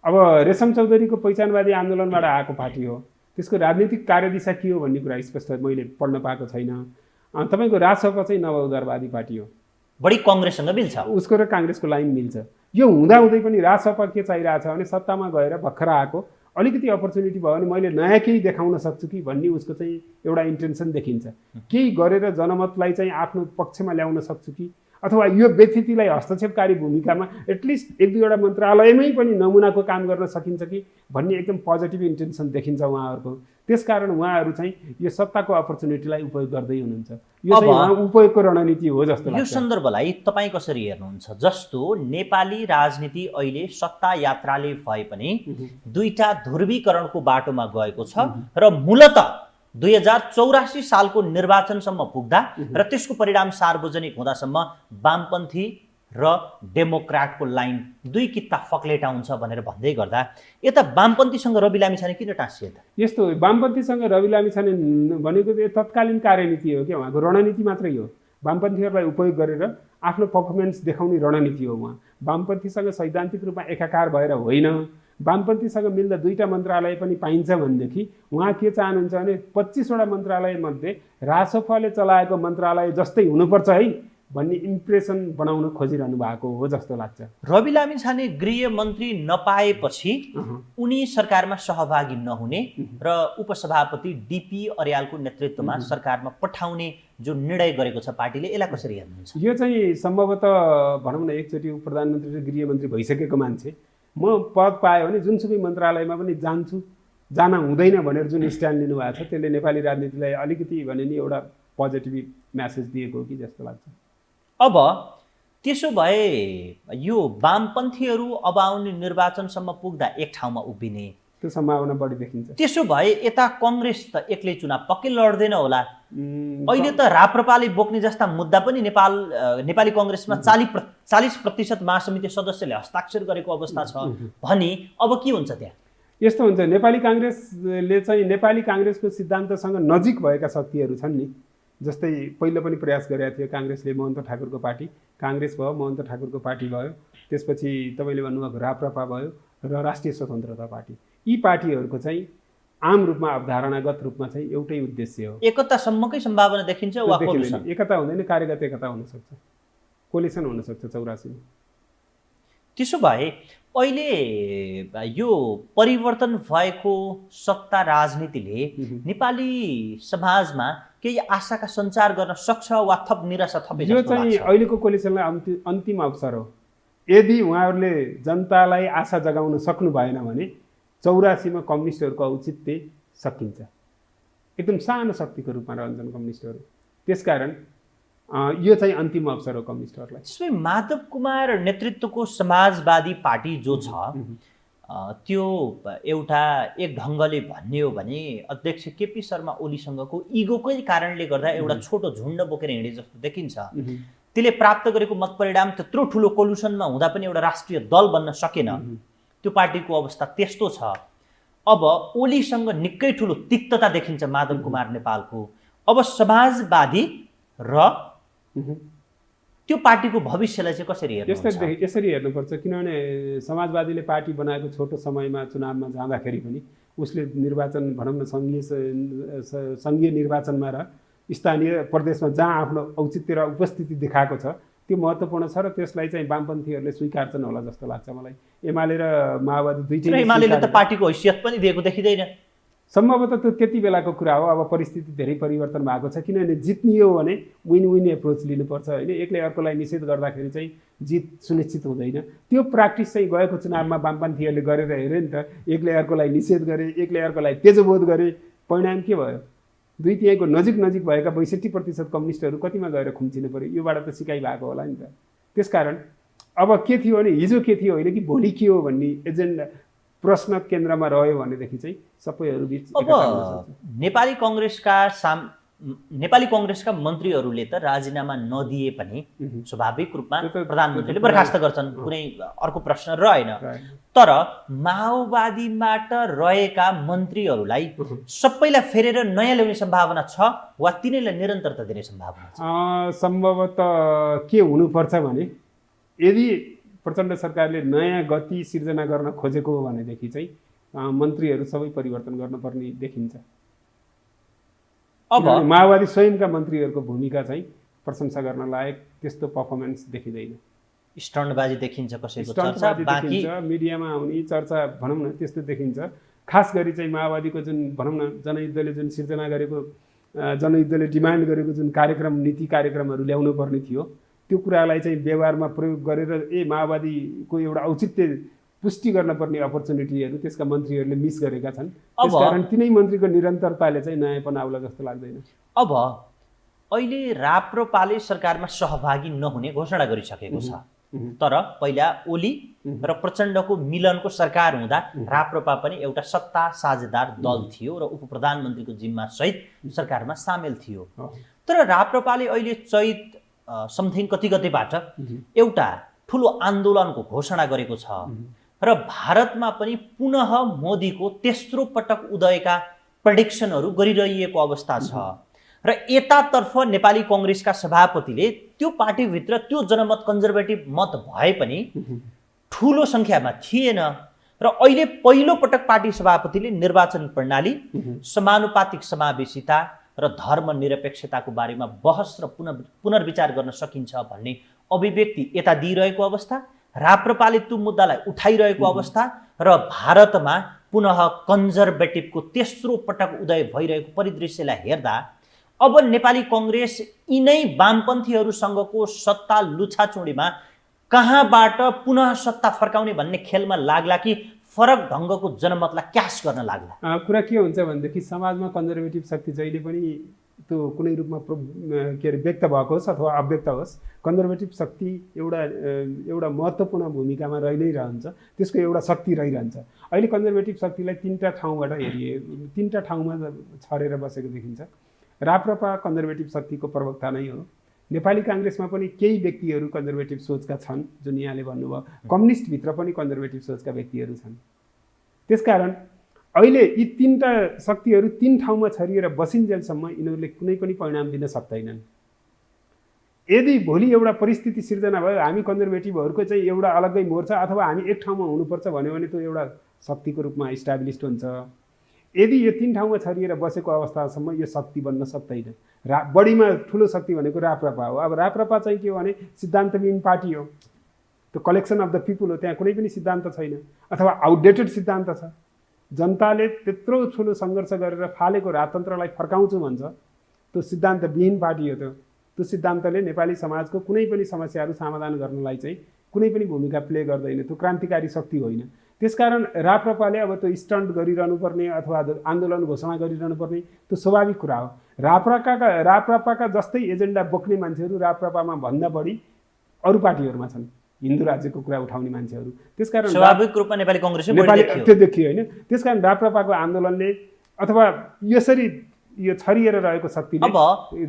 Speaker 2: अब रेशम चौधरीको पहिचानवादी आन्दोलनबाट आएको पार्टी हो, त्यसको राजनीतिक कार्यदिशा के हो भन्ने कुरा स्पष्ट मैले पढ्न पाएको छैन। तपाईँको राजसपा चाहिँ नवउदारवादी पार्टी हो,
Speaker 1: बढी कङ्ग्रेससँग मिल्छ,
Speaker 2: उसको र काङ्ग्रेसको लाइन मिल्छ। यो हुँदाहुँदै पनि राजसपा के चाहिरहेछ भने सत्तामा गएर भर्खर आएको अलिकति अपर्च्युनिटी भयो भने मैले नयाँ केही देखाउन सक्छु कि भन्ने उसको चाहिँ एउटा इन्टेन्सन देखिन्छ। केही गरेर जनमतलाई चाहिँ आफ्नो पक्षमा ल्याउन सक्छु कि, अथवा यो व्यतिथिलाई हस्तक्षेपकारी भूमिकामा एटलिस्ट एक दुईवटा मन्त्रालयमै पनि नमुनाको काम गर्न सकिन्छ कि भन्ने एकदम पोजिटिभ इन्टेन्सन देखिन्छ उहाँहरूको। त्यसकारण उहाँहरू चाहिँ यो सत्ताको अपर्च्युनिटीलाई उपयोग गर्दै हुनुहुन्छ। यो चाहिँ उहाँ उपयोगको रणनीति हो जस्तो लाग्छ।
Speaker 1: यो सन्दर्भलाई तपाईँ कसरी हेर्नुहुन्छ? जस्तो नेपाली राजनीति अहिले सत्ता यात्राले भए पनि दुईटा ध्रुवीकरणको बाटोमा गएको छ र मूलतः 2084 सालको निर्वाचनसम्म पुग्दा र त्यसको परिणाम सार्वजनिक हुँदासम्म वामपन्थी र डेमोक्राटको लाइन दुई किता फक्लेटा हुन्छ भनेर भन्दै गर्दा यता वामपन्थीसँग रवि लामिछाने किन टाँसिए त?
Speaker 2: यस्तो वामपन्थीसँग रवि लामिछाने भनेको यो तत्कालीन कार्यनीति हो कि उहाँको रणनीति मात्रै हो। वामपन्थीहरूलाई उपयोग गरेर आफ्नो पर्फर्मेन्स देखाउने रणनीति हो। उहाँ वामपन्थीसँग सैद्धान्तिक रूपमा एकाकार भएर होइन, वामपन्थीसँग मिल्दा दुईटा मन्त्रालय पनि पाइन्छ भनेदेखि उहाँ के चाहनुहुन्छ भने 25वटा मन्त्रालय मध्ये राजसपाले चलाएको मन्त्रालय जस्तै हुनुपर्छ है भन्ने इम्प्रेसन बनाउन खोजिरहनु भएको हो जस्तो लाग्छ।
Speaker 1: रवि लामिछाने गृह मन्त्री नपाएपछि उनी सरकारमा सहभागी नहुने र उपसभापति डिपी अर्यालको नेतृत्वमा सरकारमा पठाउने जो निर्णय गरेको छ पार्टीले, यसलाई कसरी हेर्नुहुन्छ?
Speaker 2: यो चाहिँ सम्भवतः भनौँ न एकचोटि प्रधानमन्त्री र गृहमन्त्री भइसकेको मान्छे म पद पायो भने जुनसुकै मन्त्रालयमा पनि जान्छु, जान हुँदैन भनेर जुन स्ट्यान्ड लिनुभएको छ त्यसले नेपाली राजनीतिलाई अलिकति भने नि एउटा पोजिटिभ म्यासेज दिएको हो कि जस्तो लाग्छ।
Speaker 1: अब त्यसो भए यो वामपन्थीहरू अब आउने निर्वाचनसम्म पुग्दा एक ठाउँमा उभिने
Speaker 2: त्यो सम्भावना बढी देखिन्छ। त्यसो
Speaker 1: भए यता कङ्ग्रेस त एक्लै चुनाव पक्कै लड्दैन होला। अहिले त राप्रपाले बोक्ने जस्ता मुद्दा पनि नेपाली कङ्ग्रेसमा 40% महासमिति सदस्यले हस्ताक्षर गरेको अवस्था छ भनी अब के हुन्छ त्यहाँ?
Speaker 2: यस्तो हुन्छ, नेपाली काङ्ग्रेसले चाहिँ नेपाली काङ्ग्रेसको सिद्धान्तसँग नजिक भएका शक्तिहरू छन् नि, जस्तै पहिलो पनि प्रयास गरेका थियो काङ्ग्रेसले, महन्त ठाकुरको पार्टी काङ्ग्रेस भयो, महन्त ठाकुरको पार्टी भयो, त्यसपछि तपाईँले भन्नुभएको राप्रपा भयो र राष्ट्रिय स्वतन्त्रता पार्टी। यी पार्टीहरूको चाहिँ आम रूपमा अवधारणागत रूपमा चाहिँ एउटै उद्देश्य हो।
Speaker 1: एकतासम्मकै सम्भावना देखिन्छ वा कोलिसन?
Speaker 2: एकता हुँदैन, कार्यगत एकता हुनसक्छ, कोलिसन हुनसक्छ 84 मा।
Speaker 1: त्यसो भए अहिले यो परिवर्तन भएको सत्ता राजनीतिले नेपाली समाजमा केही आशाका सञ्चार गर्न सक्छ वा थप निराशा थपे?
Speaker 2: यो चाहिँ अहिलेको कोलिसनलाई अन्तिम अवसर हो। यदि उहाँहरूले जनतालाई आशा जगाउन सक्नु भएन भने 84 मा कम्युनिस्टहरूको औचित्य सकिन्छ। एकदम सानो शक्तिको रूपमा रहन्छन् कम्युनिस्टहरू, त्यसकारण यो चाहिँ अन्तिम अवसर हो कम्युनिस्टहरूलाई।
Speaker 1: त्यसमै माधव कुमार नेतृत्वको समाजवादी पार्टी जो छ त्यो एउटा एक ढङ्गले भन्ने हो भने अध्यक्ष केपी शर्मा ओलीसँगको इगोकै कारणले गर्दा एउटा छोटो झुन्ड बोकेर हिँडे जस्तो देखिन्छ। त्यसले प्राप्त गरेको मत परिणाम त्यत्रो ठुलो कोलुसनमा हुँदा पनि एउटा राष्ट्रिय दल बन्न सकेन। त्यो पार्टीको अवस्था त्यस्तो छ। अब ओलीसँग निकै ठुलो तिक्तता देखिन्छ माधव कुमार नेपालको। अब समाजवादी र त्यो पार्टीको भविष्यलाई चाहिँ कसरी हेर्नुहुन्छ?
Speaker 2: यसरी हेर्नुपर्छ, किनभने समाजवादीले पार्टी बनाएको छोटो समयमा चुनावमा जाँदाखेरि पनि उसले निर्वाचन भनौँ न सङ्घीय निर्वाचनमा र स्थानीय प्रदेशमा जहाँ आफ्नो औचित्य र उपस्थिति देखाएको छ त्यो महत्त्वपूर्ण छ र त्यसलाई चाहिँ वामपन्थीहरूले स्वीकार्छन् होला जस्तो लाग्छ मलाई। एमाले र माओवादी दुईटै
Speaker 1: एमालेले त पार्टीको हैसियत पनि दिएको देखिँदैन।
Speaker 2: सम्भवतः त्यो त्यति बेलाको कुरा हो। अब परिस्थिति धेरै परिवर्तन भएको छ, किनभने जित्ने हो भने विन विन एप्रोच लिनुपर्छ होइन। एक्लै अर्कोलाई निषेध गर्दाखेरि चाहिँ जित सुनिश्चित हुँदैन। त्यो प्र्याक्टिस चाहिँ गएको चुनावमा वामपन्थीहरूले गरेर हेरे नि त। एक्लै अर्कोलाई निषेध गरे, एक्लै अर्कोलाई तेजोबोध गरे, परिणाम के भयो? दुई तिहाईको नजिक भएका 62% कम्युनिस्टहरू कतिमा गएर खुम्चिनु पर्यो? योबाट त सिकाइ भएको होला नि त। त्यसकारण अब के थियो भने हिजो के थियो होइन कि भोलि के हो भन्ने एजेन्डा प्रश्न केन्द्रमा रह्यो भनेदेखि चाहिँ सबैहरू बीच
Speaker 1: अब नेपाली कङ्ग्रेसका नेपाली कङ्ग्रेसका मन्त्रीहरूले त राजीनामा नदिए पनि स्वाभाविक रूपमा
Speaker 2: त्यो त-
Speaker 1: प्रधानमन्त्रीले बर्खास्त गर्छन्, कुनै अर्को प्रश्न रहेन। तर माओवादीबाट रहेका मन्त्रीहरूलाई सबैलाई फेरेर नयाँ ल्याउने सम्भावना छ वा तिनैलाई निरन्तरता दिने सम्भावना छ?
Speaker 2: सम्भवतः के हुनुपर्छ भने यदि प्रचण्ड सरकारले नयाँ गति सिर्जना गर्न खोजेको हो भनेदेखि चाहिँ मन्त्रीहरू सबै परिवर्तन गर्नुपर्ने देखिन्छ।
Speaker 1: अब
Speaker 2: किनभने माओवादी स्वयंका मन्त्रीहरूको भूमिका चाहिँ प्रशंसा गर्न लायक त्यस्तो पर्फर्मेन्स देखिँदैन।
Speaker 1: स्टन्टबाजी देखिन्छ, कसैको चर्चा,
Speaker 2: स्टन्टबाजी
Speaker 1: बाँकी
Speaker 2: देखिन्छ, मिडियामा आउने चर्चा भनौँ न त्यस्तो देखिन्छ। खास गरी चाहिँ माओवादीको जुन भनौँ न जनयुद्धले जुन सिर्जना गरेको जनयुद्धले डिमान्ड गरेको जुन कार्यक्रम नीति कार्यक्रमहरू ल्याउनु पर्ने थियो त्यो कुरालाई चाहिँ व्यवहारमा प्रयोग गरेर माओवादीको एउटा औचित्य पुष्टि गर्न पर्ने अपर्च्युनिटीहरू त्यसका मन्त्रीहरूले मिस गरेका छन्। त्यसकारण तिनै मन्त्रीको निरन्तरताले चाहिँ नयाँपन आउला जस्तो लाग्दैन।
Speaker 1: अब अहिले राप्रपाले सरकारमा सहभागी नहुने घोषणा गरिसकेको छ, तर पहिला ओली र प्रचण्डको मिलनको सरकार हुँदा राप्रपा पनि एउटा सत्ता साझेदार दल थियो र उप प्रधानमन्त्रीको जिम्मा सहित सरकारमा सामेल थियो। तर राप्रपाले अहिले चैत समथिङ कति गतेबाट एउटा ठुलो आन्दोलनको घोषणा गरेको छ र भारतमा पनि पुनः मोदीको तेस्रो पटक उदयका प्रेडिक्सनहरू गरिरहेको अवस्था छ र यतातर्फ नेपाली कङ्ग्रेसका सभापतिले त्यो पार्टीभित्र त्यो जनमत कन्जर्भेटिभ मत भए पनि ठुलो सङ्ख्यामा थिएन र अहिले पहिलो पटक पार्टी सभापतिले निर्वाचन प्रणाली, समानुपातिक समावेशिता र धर्मनिरपेक्षताको बारेमा बहस र पुनर्विचार गर्न सकिन्छ भन्ने अभिव्यक्ति यता दिइरहेको अवस्था, राप्रपाले त्यो मुद्दालाई उठाइरहेको अवस्था र भारतमा पुनः कन्जर्भेटिभको तेस्रो पटक उदय भइरहेको परिदृश्यलाई हेर्दा अब नेपाली कङ्ग्रेस यिनै वामपन्थीहरूसँगको सत्ता लुछाचुँडीमा कहाँबाट पुनः सत्ता फर्काउने भन्ने खेलमा लाग्ला कि फरक ढङ्गको जनमतलाई क्यास गर्न लाग्ला?
Speaker 2: कुरा के हुन्छ भनेदेखि समाजमा कन्जर्भेटिभ शक्ति जहिले पनि त्यो कुनै रूपमा के अरे व्यक्त भएको होस् अथवा अव्यक्त होस्, कन्जर्भेटिभ शक्ति एउटा महत्त्वपूर्ण भूमिकामा रहि नै रहन्छ, त्यसको एउटा शक्ति रहिरहन्छ। अहिले कन्जर्भेटिभ शक्तिलाई तिनवटा ठाउँबाट तिनवटा ठाउँमा छरेर बसेको देखिन्छ। राप्रपा कन्जर्भेटिभ शक्तिको प्रवक्ता नै हो। नेपाली काङ्ग्रेसमा पनि केही व्यक्तिहरू कन्जर्भेटिभ सोचका छन्, जुन यहाँले भन्नुभयो। कम्युनिस्टभित्र पनि कन्जर्भेटिभ सोचका व्यक्तिहरू छन्। त्यसकारण अहिले यी तिनवटा शक्तिहरू तीन ठाउँमा छरिएर बसिन्जेलसम्म यिनीहरूले कुनै पनि परिणाम दिन सक्दैनन्। यदि भोलि एउटा परिस्थिति सिर्जना भयो, हामी कन्जर्भेटिभहरूको चाहिँ एउटा अलग्गै मोर्चा अथवा हामी एक ठाउँमा हुनुपर्छ भन्यो भने त्यो एउटा शक्तिको रूपमा इस्टाब्लिस्ड हुन्छ। यदि यो तीन ठाउँमा छरिएर बसेको अवस्थासम्म यो शक्ति बन्न सक्दैन। बढीमा ठुलो शक्ति भनेको राप्रपा हो। अब राप्रपा चाहिँ के हो भने सिद्धान्तविहीन पार्टी हो, त्यो कलेक्सन अफ द पिपुल हो, त्यहाँ कुनै पनि सिद्धान्त छैन अथवा आउटडेटेड सिद्धान्त छ। जनताले त्यत्रो ठुलो सङ्घर्ष गरेर फालेको राजतन्त्रलाई फर्काउँछु भन्छ, त्यो सिद्धान्तविहीन पार्टी हो। त्यो सिद्धान्तले नेपाली समाजको कुनै पनि समस्याहरू समाधान गर्नलाई चाहिँ कुनै पनि भूमिका प्ले गर्दैन, त्यो क्रान्तिकारी शक्ति होइन। त्यसकारण राप्रपाले अब त्यो स्टन्ट गरिरहनु पर्ने अथवा आन्दोलन घोषणा गरिरहनु पर्ने त्यो स्वाभाविक कुरा हो। राप्रपाका जस्तै एजेन्डा बोक्ने मान्छेहरू राप्रपामा भन्दा बढी अरू पार्टीहरूमा छन्, हिन्दू राज्यको कुरा उठाउने मान्छेहरू। त्यसकारण
Speaker 1: स्वाभाविक रूपमा नेपाली कङ्ग्रेसले
Speaker 2: त्यो देखियो होइन। त्यसकारण राप्रपाको आन्दोलनले अथवा यसरी यो छरिएर रहेको शक्तिले
Speaker 1: अब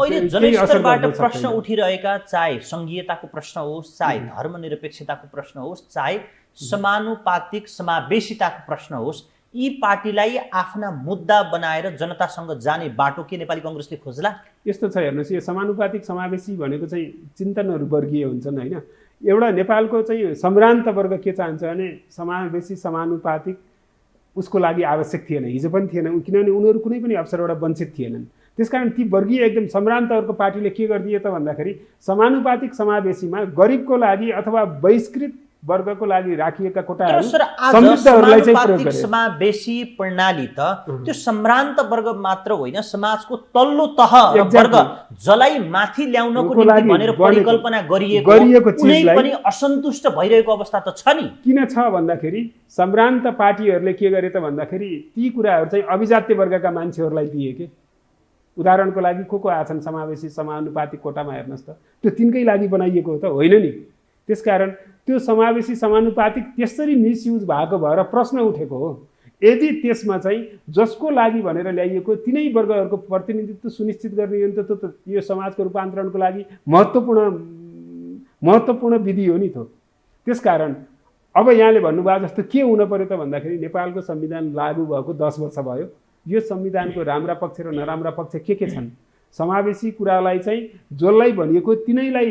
Speaker 1: अहिले जनस्तरबाट प्रश्न उठिरहेका, चाहे सङ्घीयताको प्रश्न होस्, चाहे धर्मनिरपेक्षताको प्रश्न होस्, चाहे समानुपातिक समावेशिताको प्रश्न होस्, यी पार्टीलाई आफ्ना मुद्दा बनाएर जनतासँग जाने बाटो के नेपाली कङ्ग्रेसले खोज्ला?
Speaker 2: यस्तो छ, हेर्नुहोस्, यो समानुपातिक समावेशी भनेको चाहिँ चिन्तनहरू वर्गीय हुन्छन् होइन। एउटा नेपालको चाहिँ सम्भ्रान्त वर्ग के चाहन्छ भने समावेशी समानुपातिक उसको लागि आवश्यक थिएन, हिजो पनि थिएन, किनभने उनीहरू कुनै पनि अवसरबाट वञ्चित थिएनन्। त्यसकारण ती वर्गीय एकदम सम्भ्रान्तहरूको पार्टीले के गरिदिए त भन्दाखेरि समानुपातिक समावेशीमा गरिबको लागि अथवा बहिष्कृत वर्गको लागि राखिएका कोटाहरू समृद्धहरूलाई चाहिँ प्रयोग गरे।
Speaker 1: समावेशी प्रणाली त त्यो सम्भ्रान्त वर्ग मात्र होइन, समाजको तल्लो तह वर्ग जलाई माथि ल्याउनको निम्ति भनेर परिकल्पना गरिएको कुनै पनि असन्तुष्ट भइरहेको अवस्था त छ नि।
Speaker 2: किन छ भन्दाखेरि सम्भ्रान्त पार्टीहरूले के गरे त भन्दाखेरि ती कुराहरू चाहिँ अभिजात्य वर्गका मान्छेहरूलाई दिए के। उदाहरणको लागि को आछन् समावेशी समानुपातिक कोटामा हेर्नुहोस् त, त्यो तिनकै लागि बनाइएको हो त होइन नि। त्यसकारण त्यो समावेशी समानुपातिक त्यसरी मिसयुज भएको भएर प्रश्न उठेको हो। यदि त्यसमा चाहिँ जसको लागि भनेर ल्याइएको तिनै वर्गहरूको प्रतिनिधित्व सुनिश्चित गर्ने हो भने त यो समाजको रूपान्तरणको लागि महत्त्वपूर्ण विधि हो नि त। त्यसकारण अब यहाँले भन्नुभयो जस्तो के हुन पर्यो त भन्दाखेरि नेपालको संविधान लागू भएको 10 वर्ष भयो। यो संविधानको राम्रा पक्ष र नराम्रा पक्ष के छन्, समावेशी कुरालाई चाहिँ जसलाई भनिएको तिनैलाई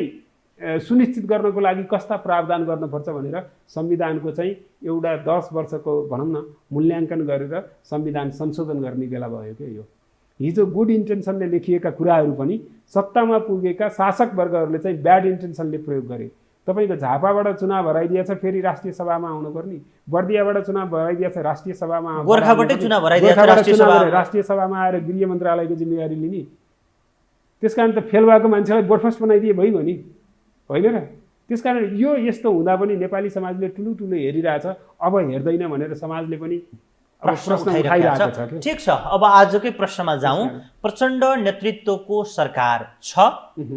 Speaker 2: सुनिश्चित गर्नको लागि कस्ता प्रावधान गर्नुपर्छ भनेर संविधानको चाहिँ एउटा 10 वर्षको भनौँ न मूल्याङ्कन गरेर संविधान संशोधन गर्ने बेला भयो क्या यो। हिजो गुड इन्टेन्सनले लेखिएका कुराहरू पनि सत्तामा पुगेका शासक वर्गहरूले चाहिँ ब्याड इन्टेन्सनले प्रयोग गरे। तपाईँको झापाबाट चुनाव हराइदिएछ, फेरि राष्ट्रिय सभामा आउनुपर्ने, बर्दियाबाट चुनाव हराइदिएछ, राष्ट्रिय सभामा
Speaker 1: गोर्खाबाटै चुनाव हराइदिएछ,
Speaker 2: राष्ट्रिय सभामा आएर गृह मन्त्रालयको जिम्मेवारी लिने। त्यसकारण त फेल भएको मान्छेलाई बोटफस्ट बनाइदिए भइगयो नि, होइन र? त्यसकारण यो यस्तो हुँदा पनि नेपाली समाजले ठुलो हेरिरहेछ, अब हेर्दैन भनेर समाजले पनि
Speaker 1: प्रश्न उठाइरहेको छ। ठिक छ, अब आजकै प्रश्नमा जाउँ। प्रचण्ड नेतृत्वको सरकार छ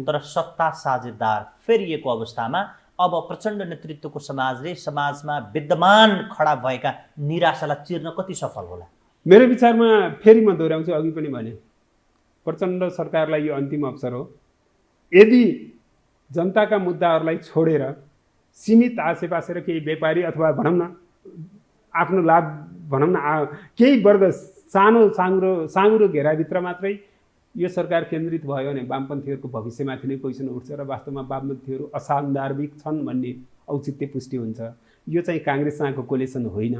Speaker 1: तर सत्ता साझेदार फेरिएको अवस्थामा अब प्रचण्ड नेतृत्वको समाजले समाजमा विद्यमान खडा भएका निराशालाई चिर्न कति सफल होला?
Speaker 2: मेरो विचारमा फेरि म दोहोऱ्याउँछु, अघि पनि भने प्रचण्ड सरकारलाई यो अन्तिम अवसर हो। यदि जनताका मुद्दाहरूलाई छोडेर सीमित आसेपासे र केही व्यापारी अथवा भनौँ न आफ्नो लाभ भनौँ न केही वर्ग सानो साँगुरो घेराभित्र मात्रै यो सरकार केन्द्रित भयो भने वामपन्थीहरूको भविष्यमाथि नै क्वेसन उठ्छ र वास्तवमा वामपन्थीहरू असान्दर्भिक छन् भन्ने औचित्य पुष्टि हुन्छ। यो चाहिँ काङ्ग्रेससँगको कोलेसन होइन,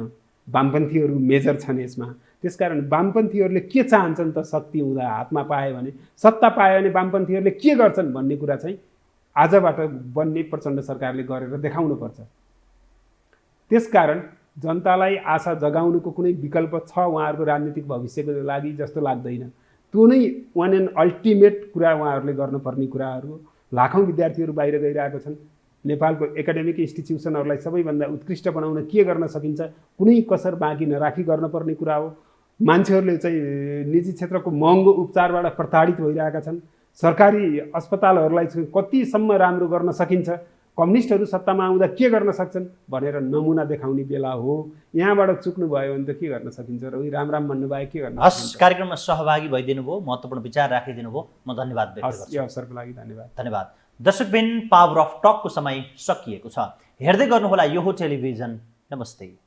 Speaker 2: वामपन्थीहरू मेजर छन् यसमा। त्यसकारण वामपन्थीहरूले के चाहन्छन् त शक्ति हुँदा हातमा पायो भने, सत्ता पायो भने वामपन्थीहरूले के गर्छन् भन्ने कुरा चाहिँ आजबाट बन्ने प्रचण्ड सरकारले गरेर देखाउनुपर्छ। त्यसकारण जनतालाई आशा जगाउनुको कुनै विकल्प छ उहाँहरूको राजनीतिक भविष्यको लागि जस्तो लाग्दैन। त्यो नै वान एन्ड अल्टिमेट कुरा उहाँहरूले गर्नुपर्ने कुराहरू। लाखौँ विद्यार्थीहरू बाहिर गइरहेका छन्। नेपालको एकाडेमिक इन्स्टिट्युसनहरूलाई सबैभन्दा उत्कृष्ट बनाउन के गर्न सकिन्छ, कुनै कसर बाँकी नराखी गर्नुपर्ने कुरा हो। मान्छेहरूले चाहिँ निजी क्षेत्रको महँगो उपचारबाट प्रताडित भइरहेका छन्। सरकारी अस्पतालहरूलाई कतिसम्म राम्रो गर्न सकिन्छ, कम्युनिस्टहरू सत्तामा आउँदा के गर्न सक्छन् भनेर नमुना देखाउने बेला हो। यहाँबाट चुक्नु भयो भने त के गर्न सकिन्छ र उही राम भन्नु भए के गर्न
Speaker 1: सकिन्छ? कार्यक्रममा सहभागी भइदिनु भयो, महत्त्वपूर्ण विचार राखिदिनु भयो, म धन्यवाद व्यक्त गर्छु।
Speaker 2: यो अवसरको लागि धन्यवाद।
Speaker 1: दर्शकबिन, पावर अफ टकको समय सकिएको छ। हेर्दै गर्नुहोला यो हो टेलिभिजन। नमस्ते।